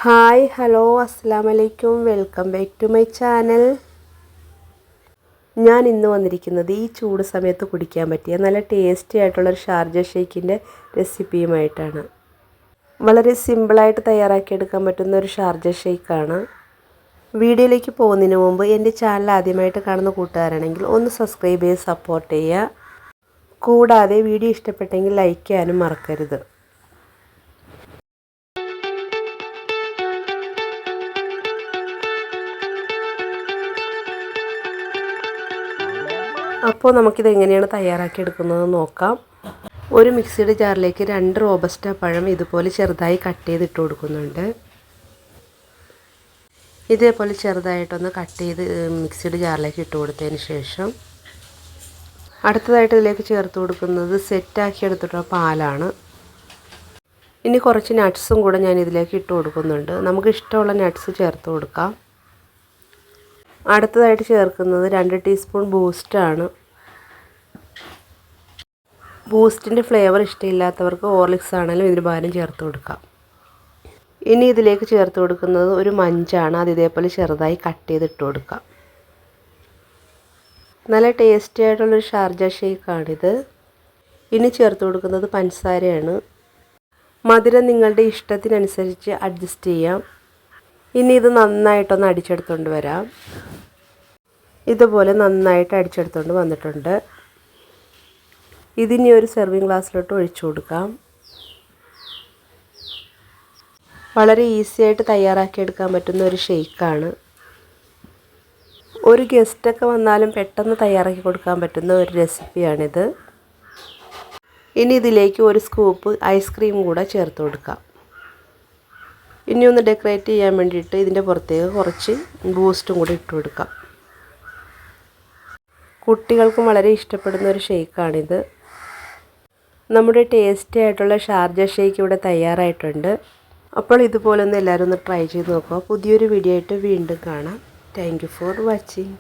Hi hello അസ്സലാമു അലൈക്കും welcome back to my channel. ഞാൻ ഇന്ന് വന്നിരിക്കുന്നത് ഈ ചൂട് സമയത്ത് കുടിക്കാൻ പറ്റിയ നല്ല ടേസ്റ്റി ആയിട്ടുള്ളൊരു ഷാർജ ഷേക്കിൻ്റെ റെസിപ്പിയുമായിട്ടാണ്. വളരെ സിമ്പിളായിട്ട് തയ്യാറാക്കിയെടുക്കാൻ പറ്റുന്ന ഒരു ഷാർജ ഷേക്കാണ്. വീഡിയോയിലേക്ക് പോകുന്നതിന് മുമ്പ് എൻ്റെ ചാനൽ ആദ്യമായിട്ട് കാണുന്ന കൂട്ടുകാരാണെങ്കിൽ ഒന്ന് സബ്സ്ക്രൈബ് ചെയ്ത് സപ്പോർട്ട് ചെയ്യുക. കൂടാതെ വീഡിയോ ഇഷ്ടപ്പെട്ടെങ്കിൽ ലൈക്ക് ചെയ്യാനും മറക്കരുത്. അപ്പോൾ നമുക്കിത് എങ്ങനെയാണ് തയ്യാറാക്കിയെടുക്കുന്നതെന്ന് നോക്കാം. ഒരു മിക്സിയുടെ ജാറിലേക്ക് 2 റോബസ്റ്റ പഴം ഇതുപോലെ ചെറുതായി കട്ട് ചെയ്തിട്ട് കൊടുക്കുന്നുണ്ട്. ഇതേപോലെ ചെറുതായിട്ടൊന്ന് കട്ട് ചെയ്ത് മിക്സിയുടെ ജാറിലേക്ക് ഇട്ട് കൊടുത്തതിന് ശേഷം അടുത്തതായിട്ട് ഇതിലേക്ക് ചേർത്ത് കൊടുക്കുന്നത് സെറ്റാക്കി എടുത്തിട്ടുള്ള പാലാണ്. ഇനി കുറച്ച് നട്ട്സും കൂടെ ഞാൻ ഇതിലേക്ക് ഇട്ട് കൊടുക്കുന്നുണ്ട്. നമുക്ക് ഇഷ്ടമുള്ള നട്ട്സ് ചേർത്ത് കൊടുക്കാം. അടുത്തതായിട്ട് ചേർക്കുന്നത് 2 ടീസ്പൂൺ ബൂസ്റ്റാണ്. ബൂസ്റ്റിൻ്റെ ഫ്ലേവർ ഇഷ്ടമില്ലാത്തവർക്ക് ഹോർലിക്സ് ആണെങ്കിലും ഇതിന് പകരം ചേർത്ത് കൊടുക്കാം. ഇനി ഇതിലേക്ക് ചേർത്ത് കൊടുക്കുന്നത് ഒരു മഞ്ചാണ്. അത് ഇതേപോലെ ചെറുതായി കട്ട് ചെയ്തിട്ട് കൊടുക്കാം. നല്ല ടേസ്റ്റി ആയിട്ടുള്ളൊരു ഷാർജ ഷേക്കാണിത്. ഇനി ചേർത്ത് കൊടുക്കുന്നത് പഞ്ചസാരയാണ്. മധുരം നിങ്ങളുടെ ഇഷ്ടത്തിനനുസരിച്ച് അഡ്ജസ്റ്റ് ചെയ്യാം. ഇനി ഇത് നന്നായിട്ടൊന്ന് അടിച്ചെടുത്തുകൊണ്ട് വരാം. ഇതുപോലെ നന്നായിട്ട് അടിച്ചെടുത്തുകൊണ്ട് വന്നിട്ടുണ്ട്. ഇതിനി ഒരു സെർവിങ് ഗ്ലാസ്സിലോട്ട് ഒഴിച്ചു കൊടുക്കാം. വളരെ ഈസി ആയിട്ട് തയ്യാറാക്കിയെടുക്കാൻ പറ്റുന്ന ഒരു ഷേക്കാണ്. ഒരു ഗസ്റ്റൊക്കെ വന്നാലും പെട്ടെന്ന് തയ്യാറാക്കി കൊടുക്കാൻ പറ്റുന്ന ഒരു റെസിപ്പിയാണിത്. ഇനി ഇതിലേക്ക് ഒരു സ്കൂപ്പ് ഐസ്ക്രീം കൂടെ ചേർത്ത് കൊടുക്കാം. ഇനി ഒന്ന് ഡെക്കറേറ്റ് ചെയ്യാൻ വേണ്ടിയിട്ട് ഇതിൻ്റെ പുറത്തേക്ക് കുറച്ച് ബൂസ്റ്റും കൂടി ഇട്ട് കൊടുക്കാം. കുട്ടികൾക്കും വളരെ ഇഷ്ടപ്പെടുന്ന ഒരു ഷേക്കാണിത്. നമ്മുടെ ടേസ്റ്റി ആയിട്ടുള്ള ഷാർജ ഷേക്ക് ഇവിടെ തയ്യാറായിട്ടുണ്ട്. അപ്പോൾ ഇതുപോലെ ഒന്ന് എല്ലാവരും ഒന്ന് ട്രൈ ചെയ്ത് നോക്കുക. പുതിയൊരു വീഡിയോ ആയിട്ട് വീണ്ടും കാണാം. Thank you for watching.